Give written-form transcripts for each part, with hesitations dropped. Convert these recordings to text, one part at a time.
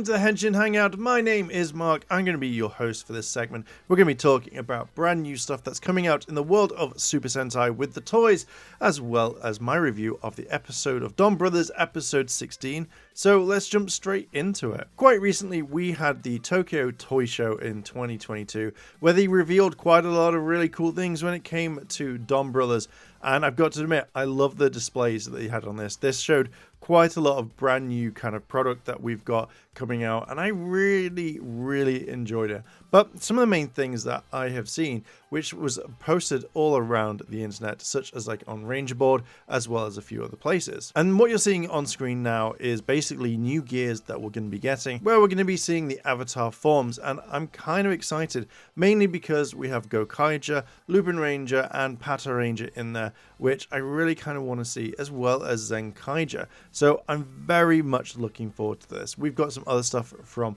welcome to the Henshin Hangout. My name is Mark. I'm going to be your host for this segment. We're going to be talking about brand new stuff that's coming out in the world of Super Sentai with the toys, as well as my review of the episode of Donbrothers episode 16. So let's jump straight into it. Quite recently, we had the Tokyo Toy Show in 2022, where they revealed quite a lot of really cool things when it came to Donbrothers. And I've got to admit, I love the displays that they had on this. This showed quite a lot of brand new kind of product that we've got coming out, and I really enjoyed it. But some of the main things that I have seen, which was posted all around the internet, such as like on Ranger Board, as well as a few other places. And what you're seeing on screen now is basically new gears that we're going to be getting, where we're going to be seeing the avatar forms, and I'm kind of excited, mainly because we have Gokaiger, Lupin Ranger, and Pata Ranger in there, which I really kind of want to see, as well as Zenkaiger. So I'm very much looking forward to this. We've got some other stuff from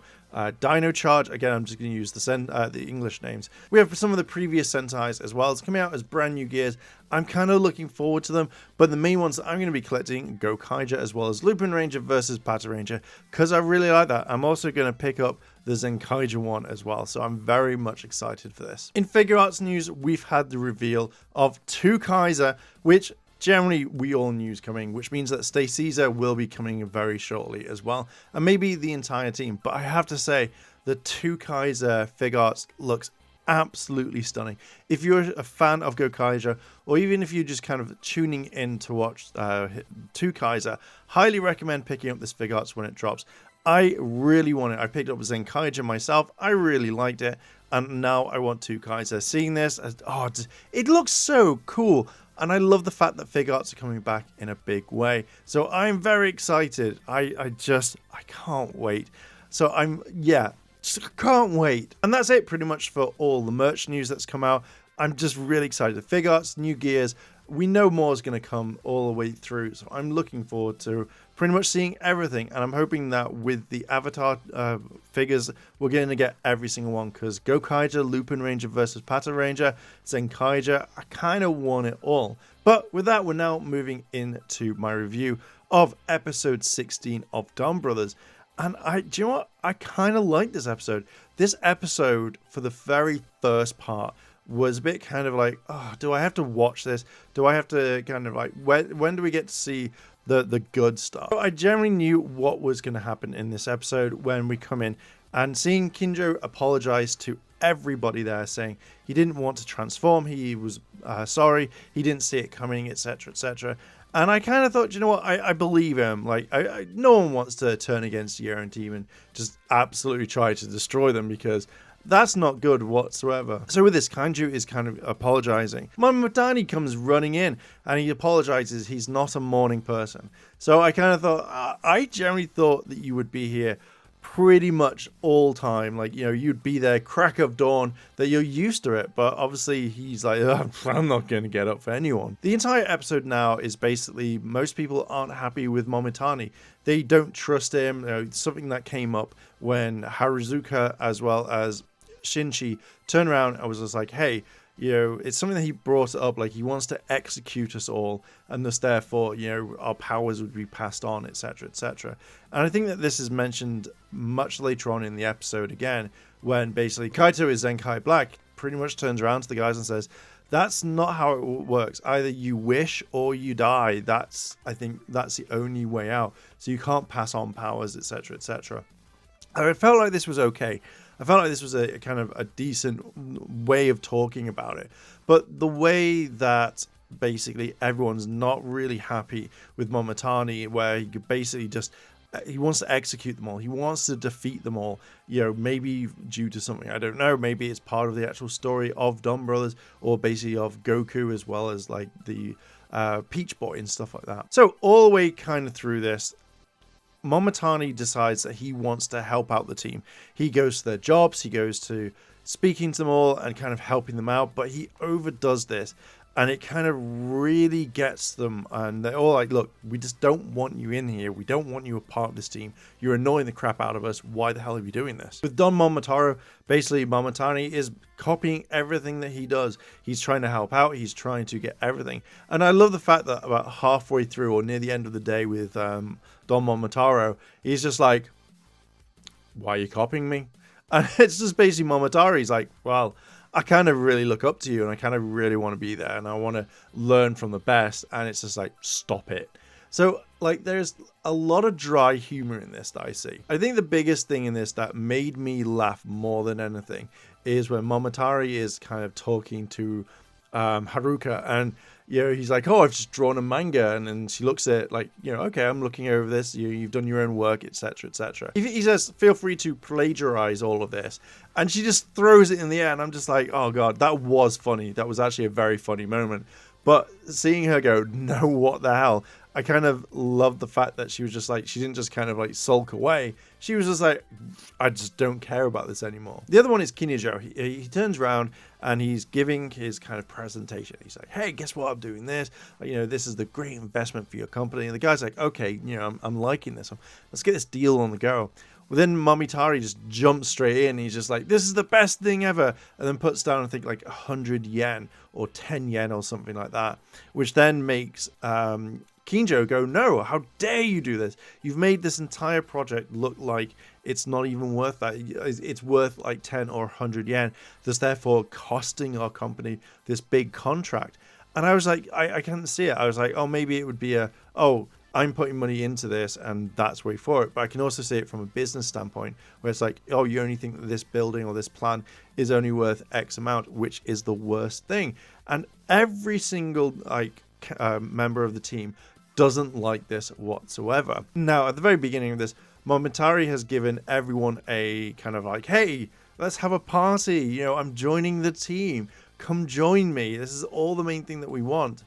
Dino Charge. Again, I'm just going to use the English names. We have some of the previous Sentais as well. It's coming out as brand new gears. I'm kind of looking forward to them, but the main ones that I'm going to be collecting, Gokaiger as well as Lupin Ranger versus Pata Ranger, because I really like that. I'm also going to pick up the Zenkaiger one as well, so I'm very much excited for this. In Figure Arts news, we've had the reveal of 2 Kaiser, which generally we all knew is coming, which means that Stay Caesar will be coming very shortly as well, and maybe the entire team. But I have to say, the 2 Kaiser Fig Arts looks absolutely stunning. If you're a fan of Gokaiger, or even if you're just kind of tuning in to watch 2 Kaiser, highly recommend picking up this Fig Arts when it drops. I really want it. I picked up Zenkaiger myself. I really liked it, and now I want 2 Kaiser. Seeing this, it looks so cool. And I love the fact that Fig Arts are coming back in a big way. So I'm very excited. I can't wait. So just can't wait. And that's it pretty much for all the merch news that's come out. I'm just really excited. Fig Arts, new gears. We know more is going to come all the way through. So I'm looking forward to pretty much seeing everything. And I'm hoping that with the Avatar figures, we're going to get every single one. Because Gokaiger, Lupin Ranger versus Pata Ranger, Zenkaiger, I kind of want it all. But with that, we're now moving into my review of episode 16 of Donbrothers. And do you know what? I kind of like this episode. This episode, for the very first part, was a bit kind of like, oh, do I have to watch this? Do I have to kind of like, when do we get to see the good stuff? I generally knew what was going to happen in this episode when we come in, and seeing Kinjo apologize to everybody there, saying he didn't want to transform, he was sorry, he didn't see it coming, etc, etc. And I kind of thought, you know what, I believe him. Like, no one wants to turn against the Eren team and just absolutely try to destroy them, because that's not good whatsoever. So with this, Kanju is kind of apologizing. Momomatani comes running in and he apologizes. He's not a morning person. So I kind of thought, I generally thought that you would be here pretty much all time. Like, you know, you'd be there crack of dawn, that you're used to it. But obviously he's like, I'm not going to get up for anyone. The entire episode now is basically most people aren't happy with Momomatani. They don't trust him. You know, something that came up when Haruzuka as well as Shinchi turned around and was just like, hey, you know, it's something that he brought up, like he wants to execute us all, and thus therefore, you know, our powers would be passed on, etc, etc. And I think that this is mentioned much later on in the episode again, when basically Kaito is Zenkai Black, pretty much turns around to the guys and says, that's not how it works. Either you wish or you die. I think that's the only way out. So you can't pass on powers, etc, etc. I felt like this was okay. I felt like this was a kind of a decent way of talking about it. But the way that basically everyone's not really happy with Momomatani, where he basically just, he wants to execute them all. He wants to defeat them all. You know, maybe due to something, I don't know. Maybe it's part of the actual story of Donbrothers, or basically of Goku, as well as like the Peach Boy and stuff like that. So all the way kind of through this, Momomatani decides that he wants to help out the team. He goes to their jobs, he goes to speaking to them all and kind of helping them out, but he overdoes this, and it kind of really gets them, and they're all like, look, we just don't want you in here. We don't want you a part of this team. You're annoying the crap out of us. Why the hell are you doing this? With Don Momotaro, basically Momomatani is copying everything that he does. He's trying to help out. He's trying to get everything. And I love the fact that about halfway through, or near the end of the day with Don Momotaro, he's just like, why are you copying me? And it's just basically Momotari's like, well, I kind of really look up to you and I kind of really want to be there and I want to learn from the best. And it's just like, stop it. So like there's a lot of dry humor in this that I see. I think the biggest thing in this that made me laugh more than anything is when Momotari is kind of talking to Haruka, and he's like, oh, I've just drawn a manga, and then she looks at it like, okay, I'm looking over this, you've done your own work, etc, etc. He says, feel free to plagiarize all of this, and she just throws it in the air, and I'm just like, oh god, that was funny. That was actually a very funny moment. But seeing her go, no, what the hell, I kind of loved the fact that she was just like, she didn't just kind of like sulk away. She was just like, I just don't care about this anymore. The other one is Kinijo. He turns around and he's giving his kind of presentation. He's like, hey, guess what? I'm doing this. This is the great investment for your company. And the guy's like, okay, I'm liking this. Let's get this deal on the go. Well, then Momotari just jumps straight in. He's just like, this is the best thing ever. And then puts down, I think, like 100 yen or 10 yen or something like that. Which then makes Kinjo go, no, how dare you do this? You've made this entire project look like it's not even worth that. It's worth like 10 or 100 yen. Thus, therefore, costing our company this big contract. And I was like, I can't see it. I was like, oh, maybe it would be I'm putting money into this and that's way for it. But I can also see it from a business standpoint where it's like, oh, you only think that this building or this plan is only worth X amount, which is the worst thing. And every single member of the team doesn't like this whatsoever. Now, at the very beginning of this, Momotari has given everyone a kind of like, hey, let's have a party. I'm joining the team. Come join me. This is all the main thing that we want.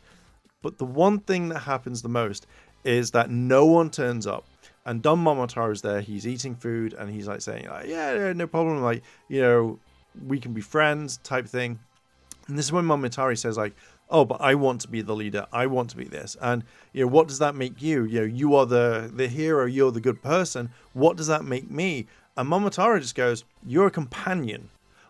But the one thing that happens the most is that no one turns up. And Don Momotaro's there. He's eating food and he's like saying, yeah, no problem. Like, we can be friends type thing. And this is when Momotari says like, oh, but I want to be the leader. I want to be this. And, what does that make you? You are the hero. You're the good person. What does that make me? And Momotaro just goes, you're a companion.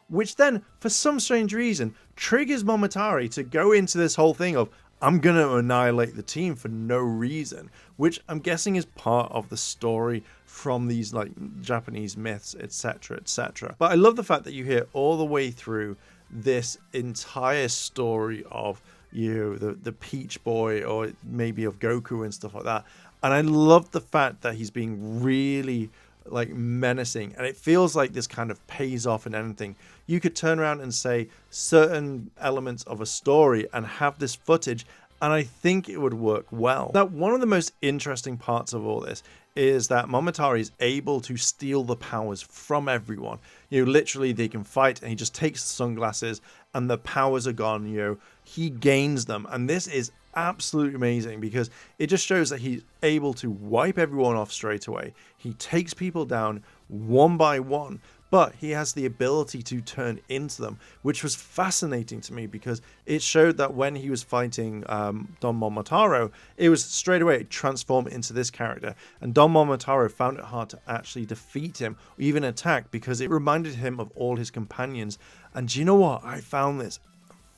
Which then, for some strange reason, triggers Momotari to go into this whole thing of, I'm going to annihilate the team for no reason. Which I'm guessing is part of the story from these like Japanese myths, etc, etc. But I love the fact that you hear all the way through this entire story of the Peach Boy or maybe of Goku and stuff like that, and I love the fact that he's being really like menacing, and it feels like this kind of pays off in anything. You could turn around and say certain elements of a story and have this footage, and I think it would work well. Now, one of the most interesting parts of all this is that Momotari is able to steal the powers from everyone. Literally they can fight and he just takes the sunglasses and the powers are gone. He gains them. And this is absolutely amazing because it just shows that he's able to wipe everyone off straight away. He takes people down one by one, but he has the ability to turn into them, which was fascinating to me because it showed that when he was fighting Don Momotaro, it was straight away transformed into this character. And Don Momotaro found it hard to actually defeat him or even attack because it reminded him of all his companions. And do you know what? I found this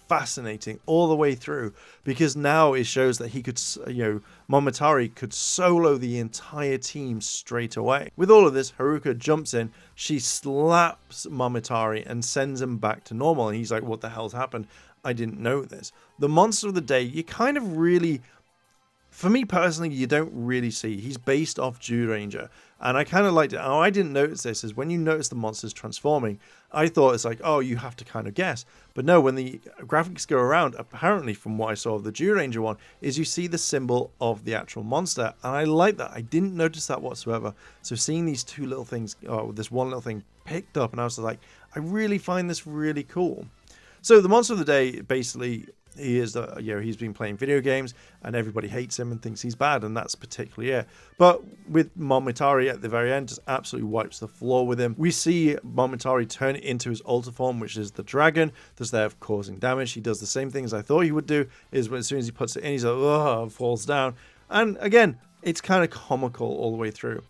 fascinating all the way through because now it shows that he could, Momotari could solo the entire team straight away. With all of this, Haruka jumps in, she slaps Momotari and sends him back to normal. And he's like, what the hell's happened? I didn't know this. The monster of the day, you kind of really, for me personally, you don't really see. He's based off Zyuranger. And I kind of liked it. Oh, I didn't notice this is when you notice the monsters transforming, I thought it's like, oh, you have to kind of guess. But no, when the graphics go around, apparently from what I saw of the Zyuranger one, is you see the symbol of the actual monster. And I like that. I didn't notice that whatsoever. So seeing these two little things, this one little thing picked up, and I was like, I really find this really cool. So the monster of the day, basically, he is, he's been playing video games and everybody hates him and thinks he's bad, and that's particularly it. But with Momotari at the very end, just absolutely wipes the floor with him. We see Momotari turn into his alter form, which is the dragon, that's there causing damage. He does the same thing as I thought he would do, is when as soon as he puts it in, he's like, oh, falls down. And again, it's kind of comical all the way through.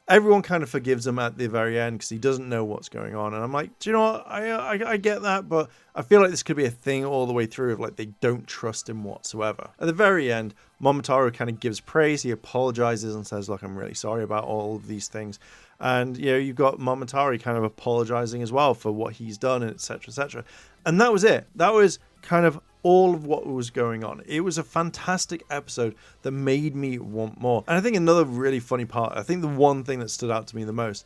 Everyone kind of forgives him at the very end because he doesn't know what's going on. And I'm like, do you know what? I get that, but I feel like this could be a thing all the way through of like they don't trust him whatsoever. At the very end, Momotaro kind of gives praise. He apologizes and says, look, I'm really sorry about all of these things. And, you've got Momentari kind of apologizing as well for what he's done, and etc., etc. And that was it. That was kind of all of what was going on. It was a fantastic episode that made me want more. And I think another really funny part, I think the one thing that stood out to me the most,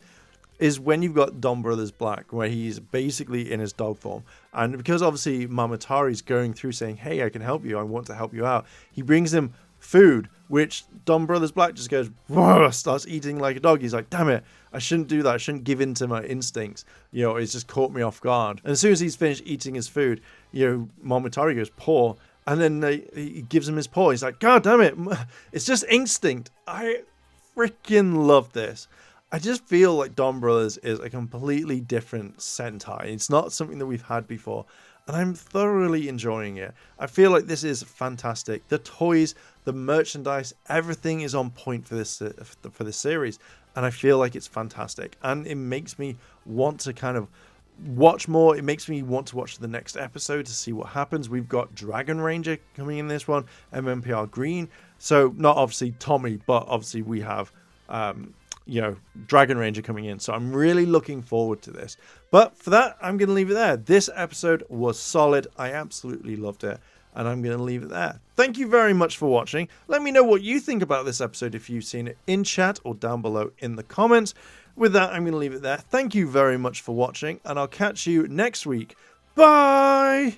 is when you've got Donbrothers Black, where he's basically in his dog form. And because obviously Momentari's going through saying, hey, I can help you, I want to help you out, he brings him food, which Donbrothers Black just goes, whoa, starts eating like a dog. He's like, damn it, I shouldn't do that. I shouldn't give in to my instincts. It's just caught me off guard. And as soon as he's finished eating his food, Momentari goes, paw. And then he gives him his paw. He's like, God damn it, it's just instinct. I freaking love this. I just feel like Donbrothers is a completely different Sentai. It's not something that we've had before, and I'm thoroughly enjoying it. I feel like this is fantastic. The toys, the merchandise, everything is on point for this series, and I feel like it's fantastic. And it makes me want to kind of watch more. It makes me want to watch the next episode to see what happens. We've got Dragon Ranger coming in this one, MMPR Green. So not obviously Tommy, but obviously we have Dragon Ranger coming in. So I'm really looking forward to this. But for that, I'm going to leave it there. This episode was solid. I absolutely loved it. And I'm going to leave it there. Thank you very much for watching. Let me know what you think about this episode if you've seen it in chat or down below in the comments. With that, I'm going to leave it there. Thank you very much for watching, and I'll catch you next week. Bye!